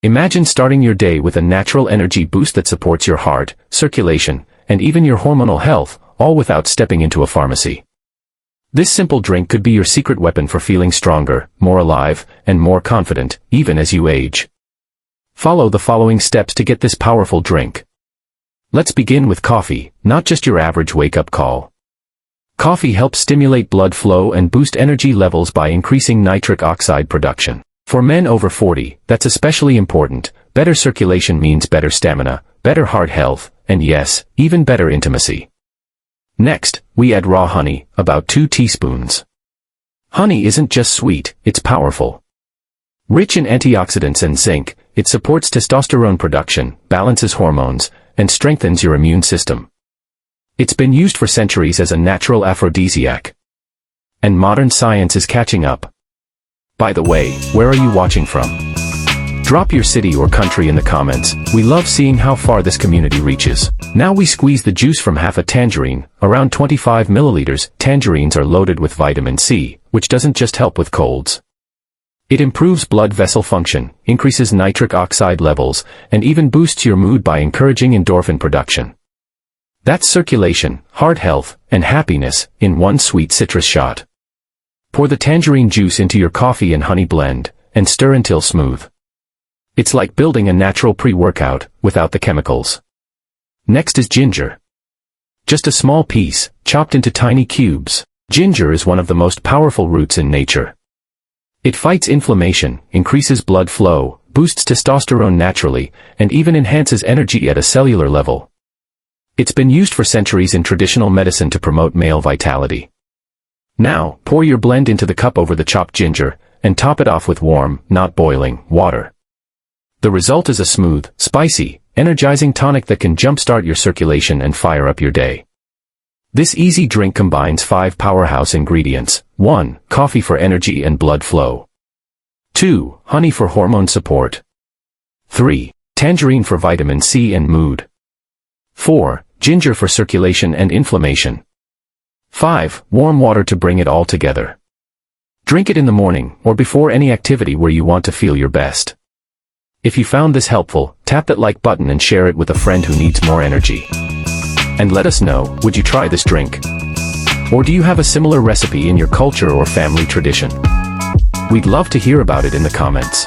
Imagine starting your day with a natural energy boost that supports your heart, circulation, and even your hormonal health, all without stepping into a pharmacy. This simple drink could be your secret weapon for feeling stronger, more alive, and more confident, even as you age. Follow the following steps to get this powerful drink. Let's begin with coffee, not just your average wake-up call. Coffee helps stimulate blood flow and boost energy levels by increasing nitric oxide production. For men over 40, that's especially important. Better circulation means better stamina, better heart health, and yes, even better intimacy. Next, we add raw honey, about 2 teaspoons. Honey isn't just sweet, it's powerful. Rich in antioxidants and zinc, it supports testosterone production, balances hormones, and strengthens your immune system. It's been used for centuries as a natural aphrodisiac. And modern science is catching up. By the way, where are you watching from? Drop your city or country in the comments. We love seeing how far this community reaches. Now we squeeze the juice from half a tangerine, around 25 milliliters. Tangerines are loaded with vitamin C, which doesn't just help with colds. It improves blood vessel function, increases nitric oxide levels, and even boosts your mood by encouraging endorphin production. That's circulation, heart health, and happiness in one sweet citrus shot. Pour the tangerine juice into your coffee and honey blend, and stir until smooth. It's like building a natural pre-workout, without the chemicals. Next is ginger. Just a small piece, chopped into tiny cubes. Ginger is one of the most powerful roots in nature. It fights inflammation, increases blood flow, boosts testosterone naturally, and even enhances energy at a cellular level. It's been used for centuries in traditional medicine to promote male vitality. Now, pour your blend into the cup over the chopped ginger, and top it off with warm, not boiling, water. The result is a smooth, spicy, energizing tonic that can jumpstart your circulation and fire up your day. This easy drink combines 5 powerhouse ingredients. 1. Coffee for energy and blood flow. 2. Honey for hormone support. 3. Tangerine for vitamin C and mood. 4. Ginger for circulation and inflammation. 5. Warm water to bring it all together. Drink it in the morning, or before any activity where you want to feel your best. If you found this helpful, tap that like button and share it with a friend who needs more energy. And let us know, would you try this drink? Or do you have a similar recipe in your culture or family tradition? We'd love to hear about it in the comments.